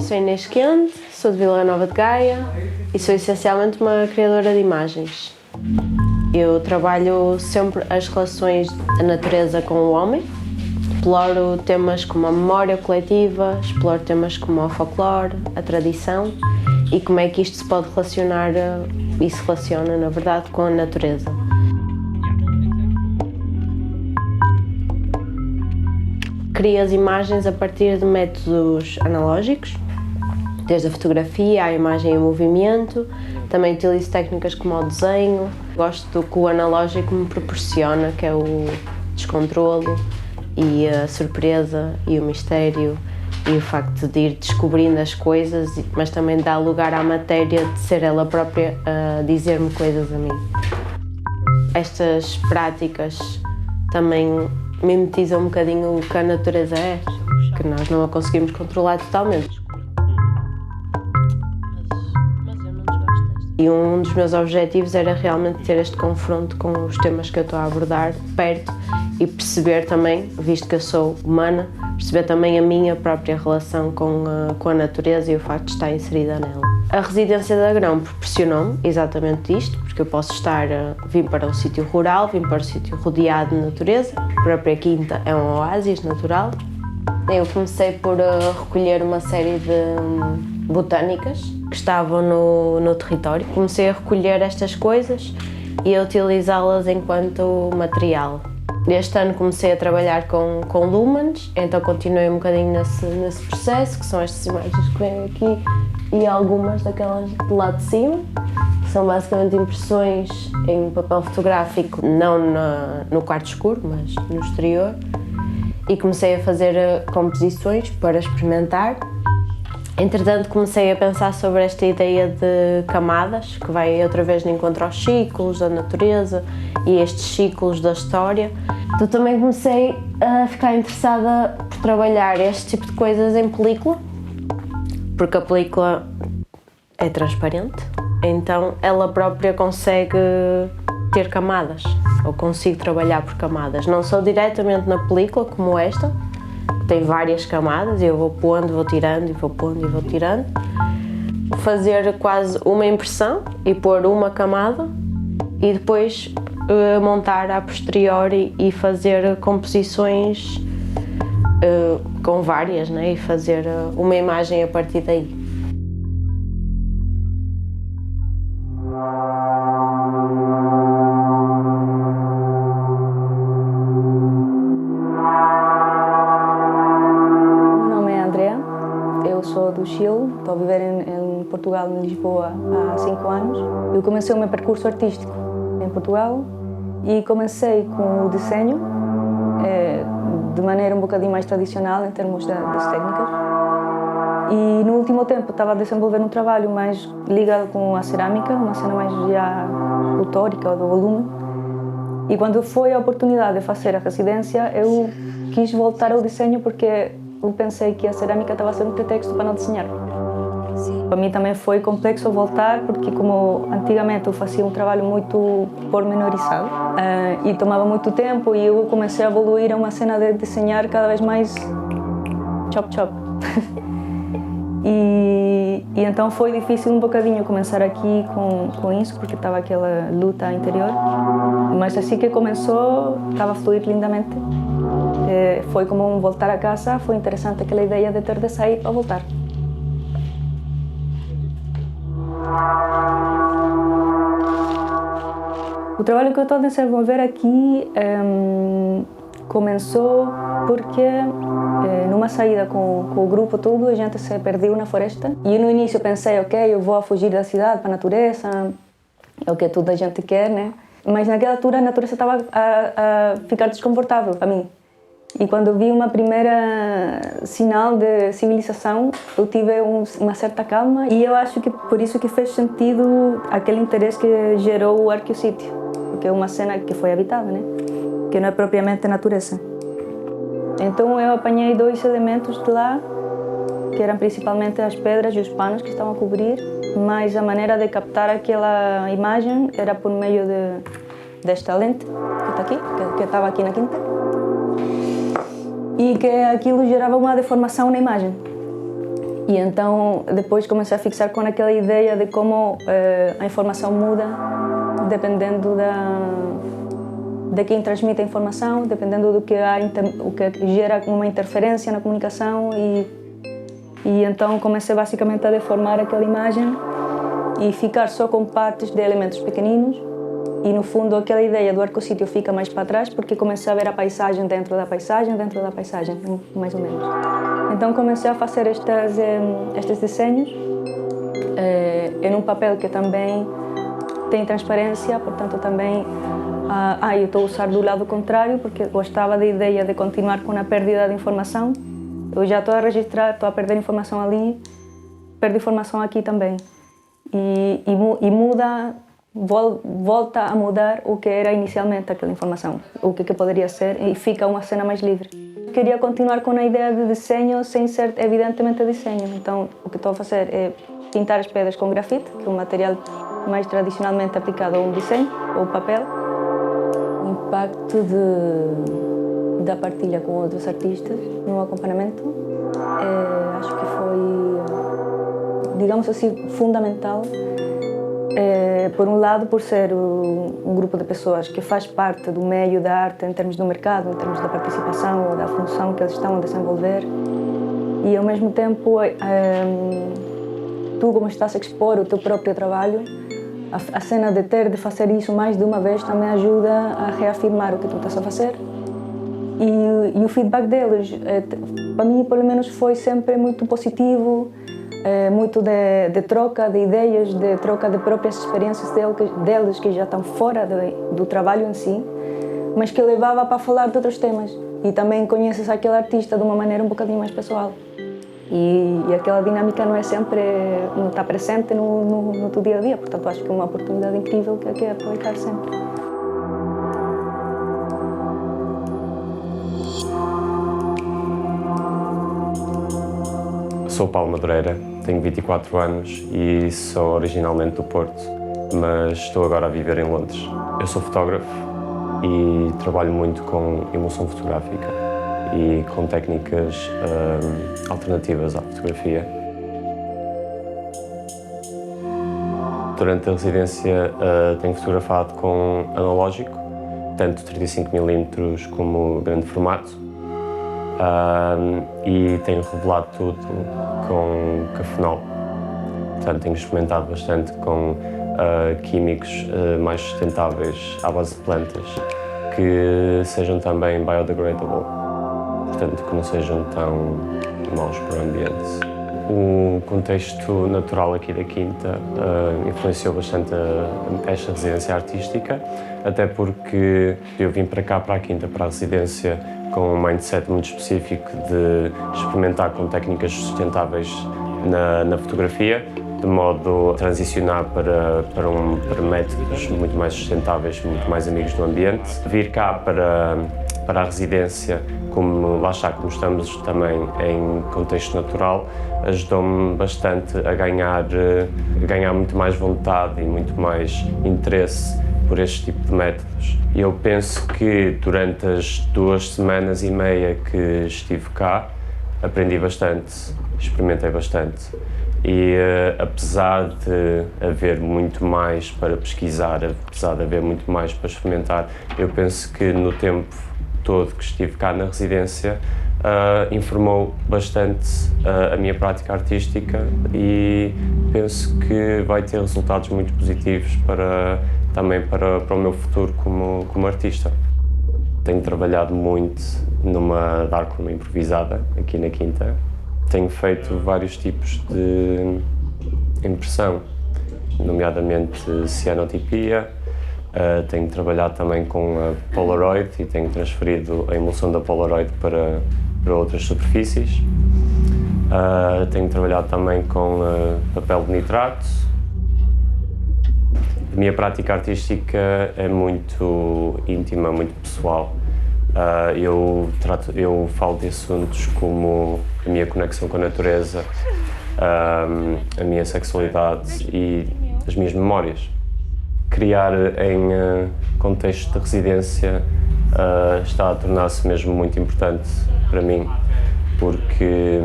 Sou Inês Quente, sou de Vila Nova de Gaia e sou essencialmente uma criadora de imagens. Eu trabalho sempre as relações da natureza com o homem, exploro temas como a memória coletiva, exploro temas como o folclore, a tradição e como é que isto se pode relacionar e se relaciona, na verdade, com a natureza. Crio as imagens a partir de métodos analógicos, desde a fotografia à imagem em movimento. Também utilizo técnicas como o desenho. Gosto do que o analógico me proporciona, que é o descontrolo e a surpresa e o mistério e o facto de ir descobrindo as coisas, mas também dá lugar à matéria de ser ela própria a dizer-me coisas a mim. Estas práticas também mimetizam um bocadinho o que a natureza é, que nós não a conseguimos controlar totalmente. E um dos meus objetivos era realmente ter este confronto com os temas que eu estou a abordar perto e perceber também, visto que eu sou humana, perceber também a minha própria relação com a natureza e o facto de estar inserida nela. A residência da Grão proporcionou-me exatamente isto, porque eu posso vim para um sítio rural, vim para um sítio rodeado de natureza. A própria quinta é um oásis natural. Eu comecei por recolher uma série de botânicas que estavam no território. Comecei a recolher estas coisas e a utilizá-las enquanto material. Este ano comecei a trabalhar com lumens, então continuei um bocadinho nesse processo, que são estas imagens que vêm aqui e algumas daquelas do lado de cima, que são basicamente impressões em papel fotográfico, não no quarto escuro, mas no exterior. E comecei a fazer composições para experimentar. Entretanto, comecei a pensar sobre esta ideia de camadas, que vai outra vez de encontro aos ciclos da natureza e estes ciclos da história. Então também comecei a ficar interessada por trabalhar este tipo de coisas em película, porque a película é transparente, então ela própria consegue ter camadas, ou consigo trabalhar por camadas. Não sou diretamente na película, como esta, que tem várias camadas, e eu vou pondo, vou tirando, e vou pondo e vou tirando. Fazer quase uma impressão e pôr uma camada, e depois montar a posteriori e fazer composições com várias, né? E fazer uma imagem a partir daí. Meu nome é Andrea, eu sou do Chile, estou a viver em Portugal, em Lisboa, há 5 anos. Eu comecei o meu percurso artístico em Portugal e comecei com o desenho, de maneira um bocadinho mais tradicional em termos das técnicas. E no último tempo estava a desenvolver um trabalho mais ligado com a cerâmica, uma cena mais já escultórica ou do volume. E quando foi a oportunidade de fazer a residência, eu quis voltar ao desenho porque eu pensei que a cerâmica estava a ser um pretexto para não desenhar. Para mim também foi complexo voltar, porque como antigamente eu fazia um trabalho muito pormenorizado e tomava muito tempo, e eu comecei a evoluir a uma cena de desenhar cada vez mais chop-chop. E então foi difícil um bocadinho começar aqui com isso, porque estava aquela luta interior. Mas assim que começou, estava a fluir lindamente. Foi como um voltar a casa, foi interessante aquela ideia de ter de sair para voltar. O trabalho que eu estou a desenvolver aqui começou porque numa saída com o grupo todo, a gente se perdeu na floresta. E no início pensei, ok, eu vou fugir da cidade para a natureza, é o que toda a gente quer, né? Mas naquela altura a natureza estava a ficar desconfortável para mim. E quando vi uma primeira sinal de civilização, eu tive uma certa calma, e eu acho que por isso que fez sentido aquele interesse que gerou o Arqueocítio, porque é uma cena que foi habitada, né? Que não é propriamente natureza. Então eu apanhei 2 elementos de lá, que eram principalmente as pedras e os panos que estavam a cobrir, mas a maneira de captar aquela imagem era por meio desta lente que está aqui, que estava aqui na quinta. E que aquilo gerava uma deformação na imagem. E então depois comecei a fixar com aquela ideia de como a informação muda dependendo de quem transmite a informação, dependendo do que o que gera uma interferência na comunicação e então comecei basicamente a deformar aquela imagem e ficar só com partes de elementos pequeninos e no fundo aquela ideia do arco-sítio fica mais para trás porque comecei a ver a paisagem dentro da paisagem, mais ou menos. Então comecei a fazer estes desenhos em um papel que também tem transparência, portanto também eu estou a usar do lado contrário porque gostava da ideia de continuar com a perda de informação. Eu já estou a registrar, estou a perder informação ali, perdo informação aqui também. E muda, volta a mudar o que era inicialmente aquela informação, o que poderia ser, e fica uma cena mais livre. Queria continuar com a ideia de desenho sem ser evidentemente desenho, então o que estou a fazer é pintar as pedras com grafite, que é um material mais tradicionalmente aplicado a um desenho ou papel. O impacto da partilha com outros artistas no acompanhamento acho que foi, digamos assim, fundamental. Por um lado, por ser um grupo de pessoas que faz parte do meio da arte em termos do mercado, em termos da participação ou da função que eles estão a desenvolver, e ao mesmo tempo tu, como estás a expor o teu próprio trabalho, a cena de ter de fazer isso mais de uma vez também ajuda a reafirmar o que tu estás a fazer. E o feedback deles, para mim, pelo menos, foi sempre muito positivo, muito de troca de ideias, de troca de próprias experiências deles que já estão fora do trabalho em si, mas que levava para falar de outros temas. E também conheces aquele artista de uma maneira um bocadinho mais pessoal. E aquela dinâmica não é sempre, não está presente no teu dia a dia, portanto acho que é uma oportunidade incrível que é aproveitar sempre. Sou Paulo Madureira, tenho 24 anos e sou originalmente do Porto, mas estou agora a viver em Londres. Eu sou fotógrafo e trabalho muito com emulsão fotográfica e com técnicas alternativas à fotografia. Durante a residência tenho fotografado com analógico, tanto 35mm como grande formato, e tenho revelado tudo com cafenol. Portanto, tenho experimentado bastante com químicos mais sustentáveis à base de plantas, que sejam também biodegradable. Portanto, que não sejam tão maus para o ambiente. O contexto natural aqui da Quinta influenciou bastante esta residência artística, até porque eu vim para cá, para a Quinta, para a residência, com um mindset muito específico de experimentar com técnicas sustentáveis na fotografia, de modo a transicionar para métodos muito mais sustentáveis, muito mais amigos do ambiente. Vir cá para a residência, como lá está, como estamos também em contexto natural, ajudou-me bastante a ganhar muito mais vontade e muito mais interesse por este tipo de métodos. Eu penso que durante as 2 semanas e meia que estive cá, aprendi bastante, experimentei bastante. E apesar de haver muito mais para pesquisar, apesar de haver muito mais para experimentar, eu penso que no tempo todo que estive cá na residência informou bastante a minha prática artística e penso que vai ter resultados muito positivos também para o meu futuro como artista. Tenho trabalhado muito numa darkroom improvisada aqui na Quinta. Tenho feito vários tipos de impressão, nomeadamente cianotipia. Tenho trabalhado também com a Polaroid e tenho transferido a emulsão da Polaroid para outras superfícies. Tenho trabalhado também com papel de nitrato. A minha prática artística é muito íntima, muito pessoal. Eu falo de assuntos como a minha conexão com a natureza, a minha sexualidade e as minhas memórias. Criar em contexto de residência está a tornar-se mesmo muito importante para mim, porque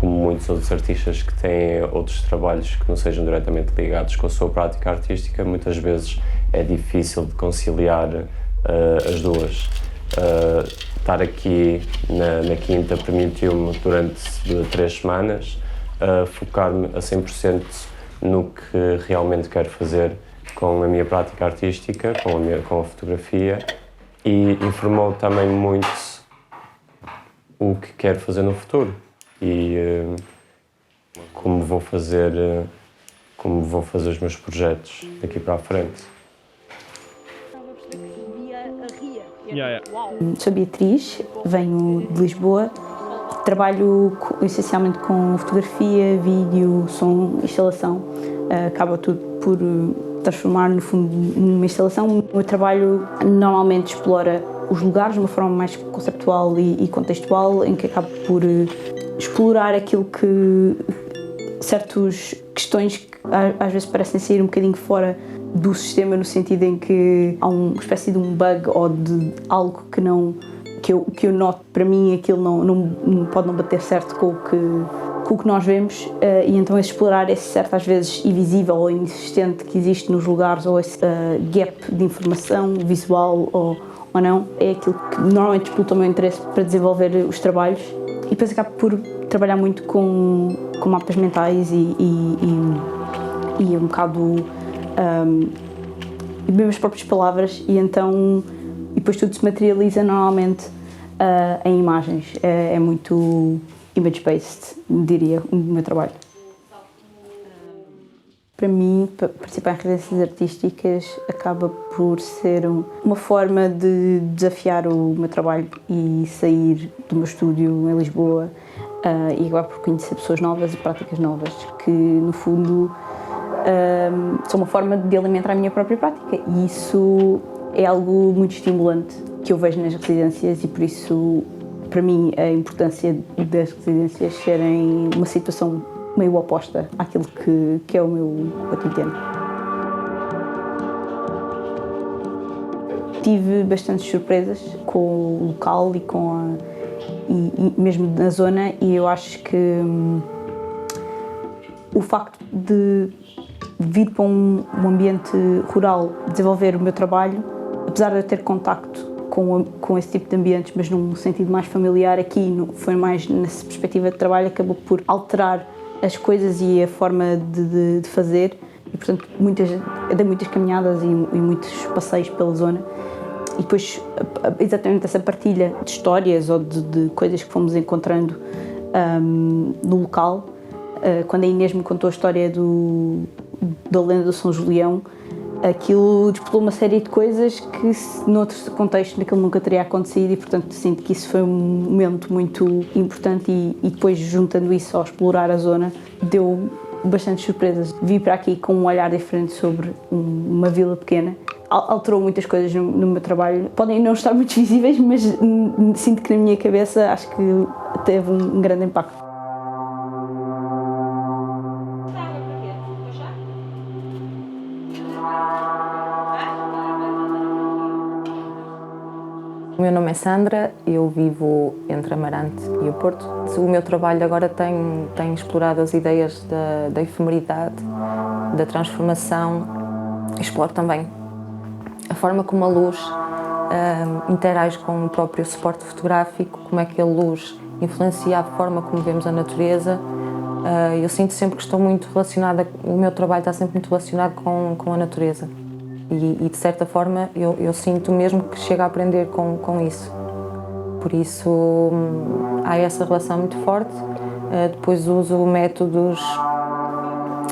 como muitos outros artistas que têm outros trabalhos que não sejam diretamente ligados com a sua prática artística, muitas vezes é difícil de conciliar as duas. Estar aqui na quinta permitiu-me, durante 3 semanas, focar-me a 100% no que realmente quero fazer com a minha prática artística, com a fotografia, e informou também muito o que quero fazer no futuro e como vou fazer os meus projetos daqui para a frente. Sou Beatriz, venho de Lisboa, trabalho essencialmente com fotografia, vídeo, som, instalação. Acaba tudo por transformar no fundo numa instalação. O meu trabalho normalmente explora os lugares de uma forma mais conceptual e contextual, em que acabo por explorar aquilo que certas questões que às vezes parecem sair um bocadinho fora do sistema, no sentido em que há uma espécie de um bug ou de algo que eu noto, para mim aquilo não pode não bater certo com o que nós vemos, e então explorar esse certo, às vezes invisível ou inexistente, que existe nos lugares, ou esse gap de informação visual ou não, é aquilo que normalmente explotou o meu interesse para desenvolver os trabalhos. E depois acabo por trabalhar muito com mapas mentais e um bocado e mesmo as próprias palavras, e depois tudo se materializa normalmente em imagens. É muito image-based, diria, o meu trabalho. Para mim, participar em residências artísticas acaba por ser uma forma de desafiar o meu trabalho e sair do meu estúdio em Lisboa, e acabar por conhecer pessoas novas e práticas novas, que no fundo são uma forma de alimentar a minha própria prática, e isso é algo muito estimulante que eu vejo nas residências, e por isso, para mim, a importância das residências serem uma situação meio oposta àquilo que é o meu cotidiano. Tive bastantes surpresas com o local e mesmo na zona, e eu acho que o facto de vir para um ambiente rural, desenvolver o meu trabalho, apesar de eu ter contacto com esse tipo de ambientes, mas num sentido mais familiar, aqui foi mais nessa perspectiva de trabalho, acabou por alterar as coisas e a forma de fazer, e portanto dei muitas caminhadas e muitos passeios pela zona, e depois exatamente essa partilha de histórias ou de coisas que fomos encontrando no local. Quando a Inês me contou a história da lenda do São Julião, aquilo despertou uma série de coisas que noutro contexto naquilo nunca teria acontecido, e portanto sinto que isso foi um momento muito importante, e depois juntando isso ao explorar a zona deu bastantes surpresas. Vim para aqui com um olhar diferente sobre uma vila pequena, alterou muitas coisas no meu trabalho, podem não estar muito visíveis, mas sinto que na minha cabeça acho que teve um grande impacto. O meu nome é Sandra, eu vivo entre Amarante e o Porto. O meu trabalho agora tem explorado as ideias da efemeridade, da transformação. Exploro também a forma como a luz interage com o próprio suporte fotográfico, como é que a luz influencia a forma como vemos a natureza. Eu sinto sempre que estou muito relacionada, o meu trabalho está sempre muito relacionado com a natureza. E de certa forma eu sinto mesmo que chego a aprender com isso. Por isso há essa relação muito forte. Depois uso métodos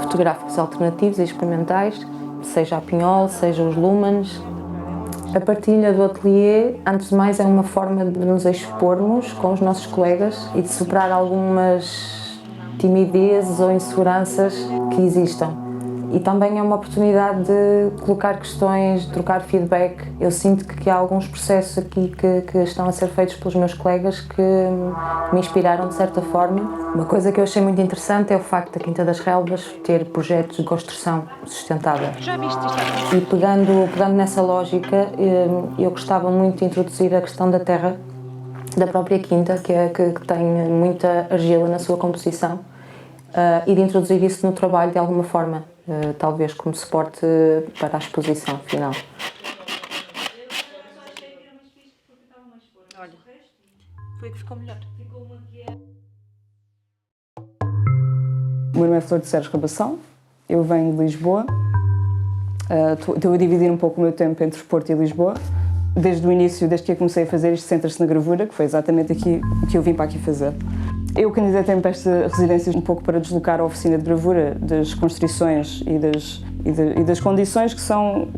fotográficos alternativos e experimentais, seja a pinhol, seja os lumens. A partilha do ateliê, antes de mais, é uma forma de nos expormos com os nossos colegas e de superar algumas timidezes ou inseguranças que existam. E também é uma oportunidade de colocar questões, de trocar feedback. Eu sinto que há alguns processos aqui que estão a ser feitos pelos meus colegas que me inspiraram de certa forma. Uma coisa que eu achei muito interessante é o facto da Quinta das Relvas ter projetos de construção sustentável. Já viste isto? E pegando nessa lógica, eu gostava muito de introduzir a questão da terra da própria quinta, que tem muita argila na sua composição, e de introduzir isso no trabalho de alguma forma, talvez como suporte para a exposição final. Olha, foi que ficou melhor. O meu nome é Flor de Sérgio Rabação, eu venho de Lisboa. Estou a dividir um pouco o meu tempo entre Porto e Lisboa. Desde o início, desde que eu comecei a fazer isto, centra-se na gravura, que foi exatamente aqui o que eu vim para aqui fazer. Eu candidatei-me para esta residência um pouco para deslocar a oficina de gravura das constrições e das condições que são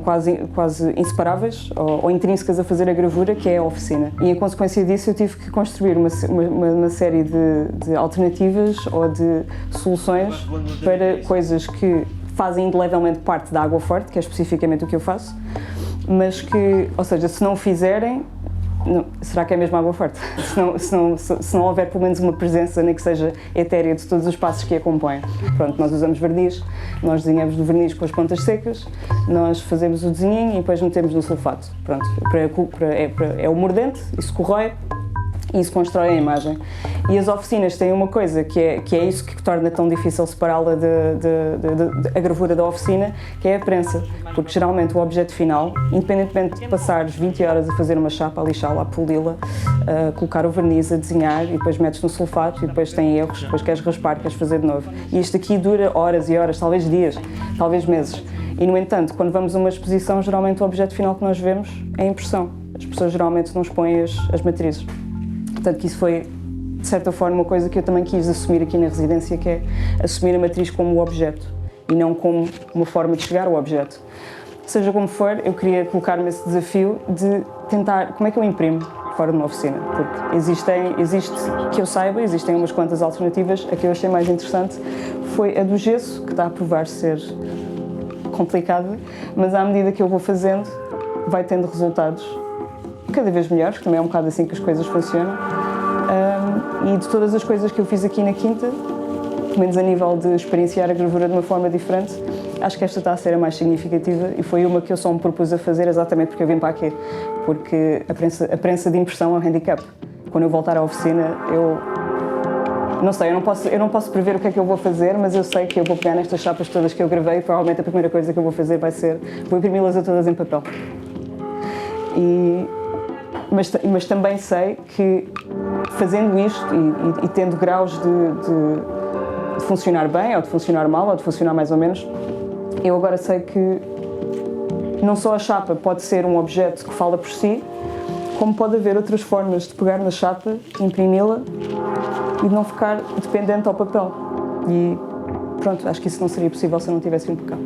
quase inseparáveis ou intrínsecas a fazer a gravura, que é a oficina. E, em consequência disso, eu tive que construir uma série de alternativas ou de soluções para coisas que fazem indelevelmente parte da água forte, que é especificamente o que eu faço, mas que, ou seja, se não o fizerem, não, será que é mesmo água forte? Se não houver pelo menos uma presença, nem que seja etérea, de todos os passos que a compõem. Pronto, nós usamos verniz, nós desenhamos no verniz com as pontas secas, nós fazemos o desenhinho e depois metemos no sulfato. Pronto, é o mordente, isso corrói e isso constrói a imagem. E as oficinas têm uma coisa que é isso que torna tão difícil separá-la da gravura da oficina, que é a prensa. Porque geralmente o objeto final, independentemente de passares 20 horas a fazer uma chapa, a lixá-la, a poli-la, a colocar o verniz, a desenhar e depois metes no sulfato e depois tem erros, depois queres raspar, queres fazer de novo. E isto aqui dura horas e horas, talvez dias, talvez meses. E, no entanto, quando vamos a uma exposição, geralmente o objeto final que nós vemos é a impressão. As pessoas geralmente não expõem as matrizes. Portanto, que isso foi, de certa forma, uma coisa que eu também quis assumir aqui na residência, que é assumir a matriz como o objeto e não como uma forma de chegar ao objeto. Seja como for, eu queria colocar-me esse desafio de tentar, como é que eu imprimo fora de uma oficina? Porque que eu saiba, existem umas quantas alternativas. A que eu achei mais interessante foi a do gesso, que está a provar ser complicada, mas à medida que eu vou fazendo, vai tendo resultados cada vez melhores, que também é um bocado assim que as coisas funcionam. E de todas as coisas que eu fiz aqui na Quinta, pelo menos a nível de experienciar a gravura de uma forma diferente, acho que esta está a ser a mais significativa e foi uma que eu só me propus a fazer exatamente porque eu vim para aqui. Porque a prensa de impressão é um handicap. Quando eu voltar à oficina, eu não posso prever o que é que eu vou fazer, mas eu sei que eu vou pegar nestas chapas todas que eu gravei e provavelmente a primeira coisa que eu vou fazer vai ser, vou imprimi-las a todas em papel. Mas também sei que fazendo isto e tendo graus de funcionar bem, ou de funcionar mal, ou de funcionar mais ou menos, eu agora sei que não só a chapa pode ser um objeto que fala por si, como pode haver outras formas de pegar na chapa, imprimi-la e de não ficar dependente ao papel. E pronto, acho que isso não seria possível se eu não tivesse vindo por cá.